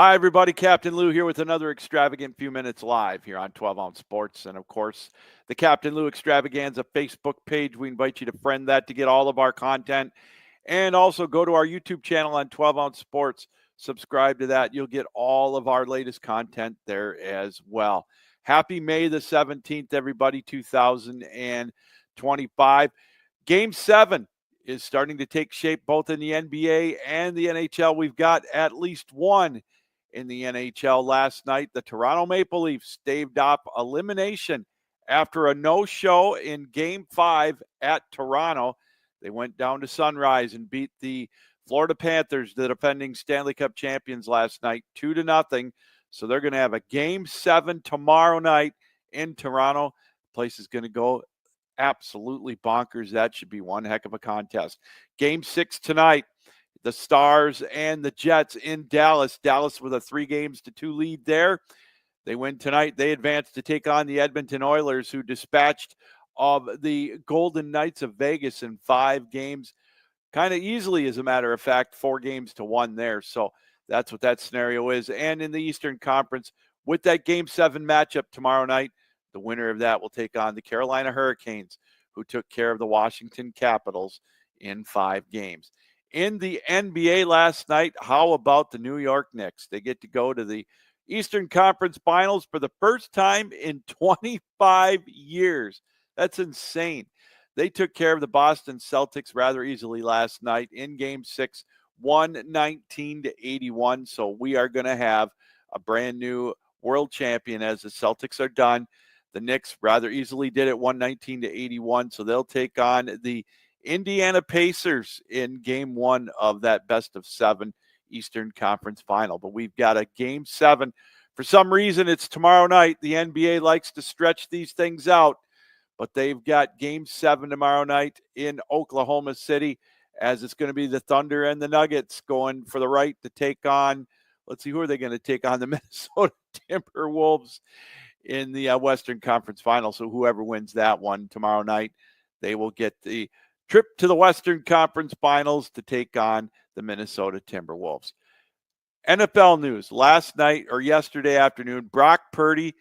Hi, everybody. Captain Lou here with another Extravagant Few Minutes live here on 12 Ounce Sports. And, of course, the Captain Lou Extravaganza Facebook page. We invite you to friend that to get all of our content. And also go to our YouTube channel on 12 Ounce Sports. Subscribe to that. You'll get all of our latest content there as well. Happy May the 17th, everybody, 2025. Game 7 is starting to take shape both in the NBA and the NHL. We've got at least one in the NHL last night. The Toronto Maple Leafs staved off elimination after a no-show in Game 5 at Toronto. They went down to Sunrise and beat the Florida Panthers, the defending Stanley Cup champions, last night, 2-0. So they're going to have a Game 7 tomorrow night in Toronto. The place is going to go absolutely bonkers. That should be one heck of a contest. Game 6 tonight. The Stars and the Jets in Dallas. Dallas with a 3-2 lead there. They win tonight. They advance to take on the Edmonton Oilers, who dispatched of the Golden Knights of Vegas in 5 games. Kind of easily, as a matter of fact, 4-1 there. So that's what that scenario is. And in the Eastern Conference, with that Game 7 matchup tomorrow night, the winner of that will take on the Carolina Hurricanes, who took care of the Washington Capitals in 5 games. In the NBA last night, how about the New York Knicks? They get to go to the Eastern Conference Finals for the first time in 25 years. That's insane. They took care of the Boston Celtics rather easily last night in Game 6, 119-81. So we are going to have a brand new world champion as the Celtics are done. The Knicks rather easily did it, 119-81. So they'll take on the Indiana Pacers in Game 1 of that best-of-7 Eastern Conference Final. But we've got a Game 7. For some reason, it's tomorrow night. The NBA likes to stretch these things out, but they've got Game 7 tomorrow night in Oklahoma City, as it's going to be the Thunder and the Nuggets going for the right to take on, let's see, who are they going to take on? The Minnesota Timberwolves in the Western Conference Final. So whoever wins that one tomorrow night, they will get the trip to the Western Conference Finals to take on the Minnesota Timberwolves. NFL news last night or yesterday afternoon, Brock Purdy,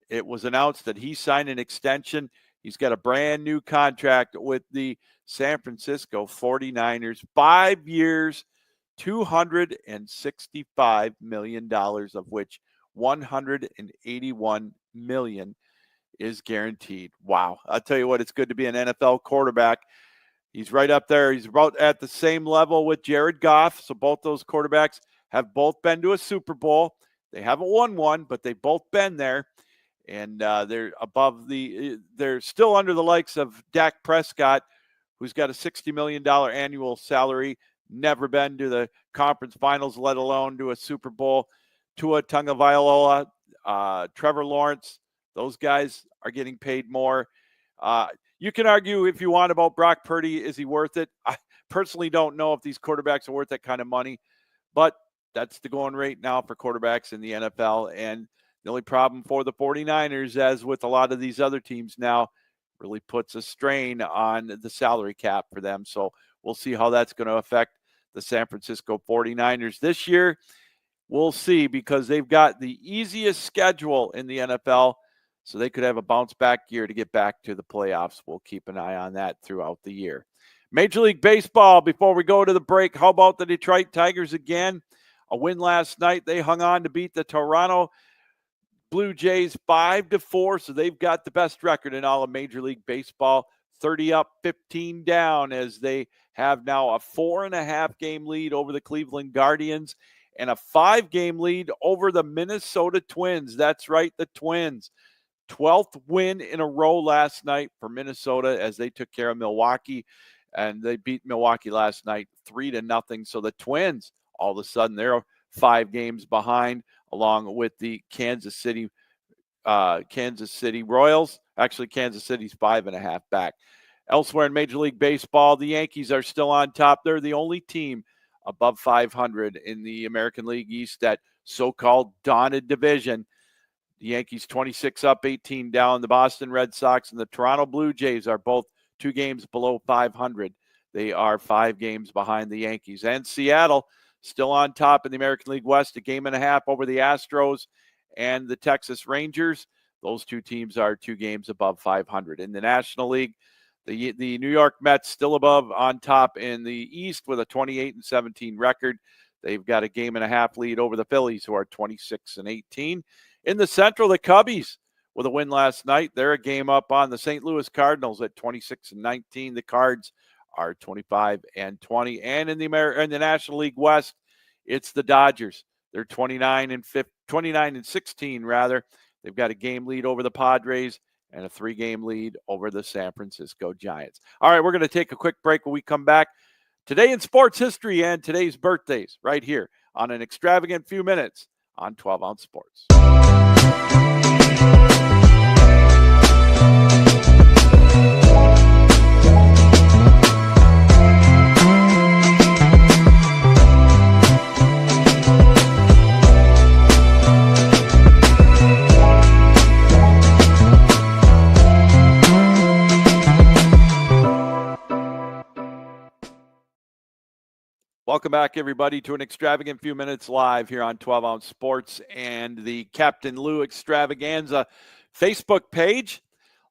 it was announced that he signed an extension. He's got a brand new contract with the San Francisco 49ers, 5 years, $265 million, of which $181 million is guaranteed. Wow. I'll tell you what, it's good to be an NFL quarterback. He's right up there. He's about at the same level with Jared Goff. So both those quarterbacks have both been to a Super Bowl. They haven't won one, but they've both been there. And they're still under the likes of Dak Prescott, who's got a $60 million annual salary, never been to the conference finals, let alone to a Super Bowl. Tua Tagovailoa, Trevor Lawrence, those guys are getting paid more. You can argue if you want about Brock Purdy, is he worth it? I personally don't know if these quarterbacks are worth that kind of money, but that's the going rate now for quarterbacks in the NFL. And the only problem for the 49ers, as with a lot of these other teams now, really puts a strain on the salary cap for them. So we'll see how that's going to affect the San Francisco 49ers this year. We'll see, because they've got the easiest schedule in the NFL, so they could have a bounce-back year to get back to the playoffs. We'll keep an eye on that throughout the year. Major League Baseball, before we go to the break, how about the Detroit Tigers again? A win last night. They hung on to beat the Toronto Blue Jays 5-4, so they've got the best record in all of Major League Baseball, 30 up, 15 down, as they have now a 4.5-game lead over the Cleveland Guardians and a 5-game lead over the Minnesota Twins. That's right, the Twins. 12th win in a row last night for Minnesota as they took care of Milwaukee, and they beat Milwaukee last night 3-0. So the Twins, all of a sudden, they're 5 games behind, along with the Kansas City Royals. Actually, Kansas City's 5.5 back. Elsewhere in Major League Baseball, the Yankees are still on top. They're the only team above 500 in the American League East, that so-called daunted division. The Yankees 26 up, 18 down. The Boston Red Sox and the Toronto Blue Jays are both 2 games below 500. They are 5 games behind the Yankees. And Seattle still on top in the American League West, a game and a half over the Astros and the Texas Rangers. Those two teams are 2 games above 500. In the National League, the New York Mets still above on top in the East with a 28-17 record. They've got a game and a half lead over the Phillies, who are 26-18. In the Central, the Cubbies with a win last night. They're a game up on the St. Louis Cardinals at 26-19. The Cards are 25-20. And in the National League West, it's the Dodgers. They're 29-16 rather. They've got a game lead over the Padres and a 3-game lead over the San Francisco Giants. All right, we're going to take a quick break. When we come back, today in sports history and today's birthdays right here on An Extravagant Few Minutes on 12 Ounce Sports. Welcome back, everybody, to An Extravagant Few Minutes live here on 12 Ounce Sports and the Captain Lou Extravaganza Facebook page.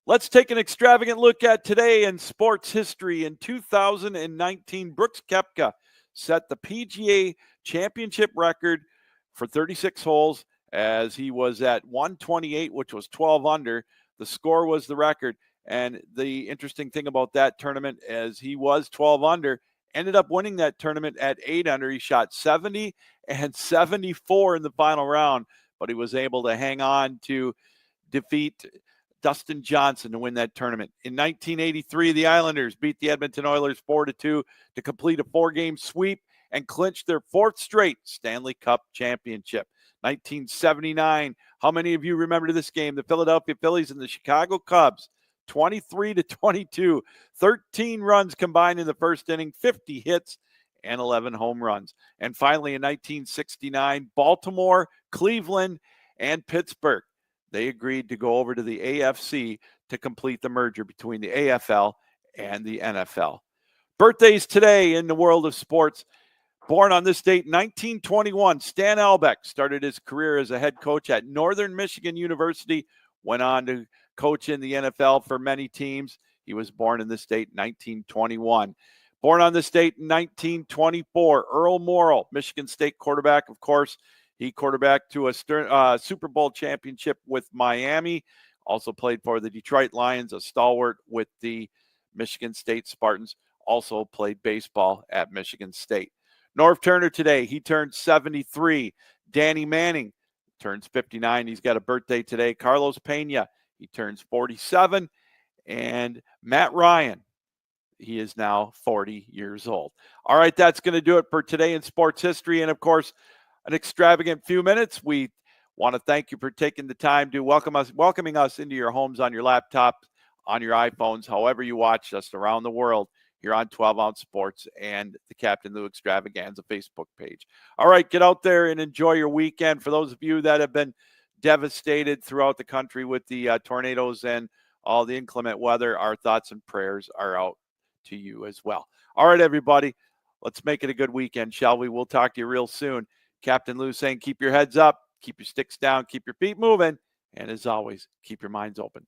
Let's take an extravagant look at today in sports history. In 2019, Brooks Koepka set the PGA Championship record for 36 holes as he was at 128, which was 12 under. The score was the record. And the interesting thing about that tournament is he was 12 under, ended up winning that tournament at 8 under. He shot 70 and 74 in the final round, but he was able to hang on to defeat Dustin Johnson to win that tournament. In 1983, the Islanders beat the Edmonton Oilers 4-2 to complete a 4-game sweep and clinch their 4th straight Stanley Cup championship. 1979, how many of you remember this game? The Philadelphia Phillies and the Chicago Cubs, 23-22, 13 runs combined in the first inning, 50 hits, and 11 home runs. And finally, in 1969, Baltimore, Cleveland, and Pittsburgh, they agreed to go over to the AFC to complete the merger between the AFL and the NFL. Birthdays today in the world of sports. Born on this date, 1921, Stan Albeck started his career as a head coach at Northern Michigan University, went on to coach in the NFL for many teams. He was born in this date, 1921. Born on this date, 1924, Earl Morrall, Michigan State quarterback, of course. He quarterbacked to a Super Bowl championship with Miami. Also played for the Detroit Lions, a stalwart with the Michigan State Spartans. Also played baseball at Michigan State. Norv Turner today, he turned 73. Danny Manning turns 59. He's got a birthday today. Carlos Pena, he turns 47. And Matt Ryan, he is now 40 years old. All right, that's going to do it for today in sports history. And, of course, An Extravagant Few Minutes. We want to thank you for taking the time to welcoming us into your homes, on your laptop, on your iPhones, however you watch us around the world here on 12 Ounce Sports and the Captain Lou Extravaganza Facebook page. All right, get out there and enjoy your weekend. For those of you that have been devastated throughout the country with the tornadoes and all the inclement weather, our thoughts and prayers are out to you as well. All right, everybody, let's make it a good weekend, shall we? We'll talk to you real soon. Captain Lou saying keep your heads up, keep your sticks down, keep your feet moving, and as always, keep your minds open.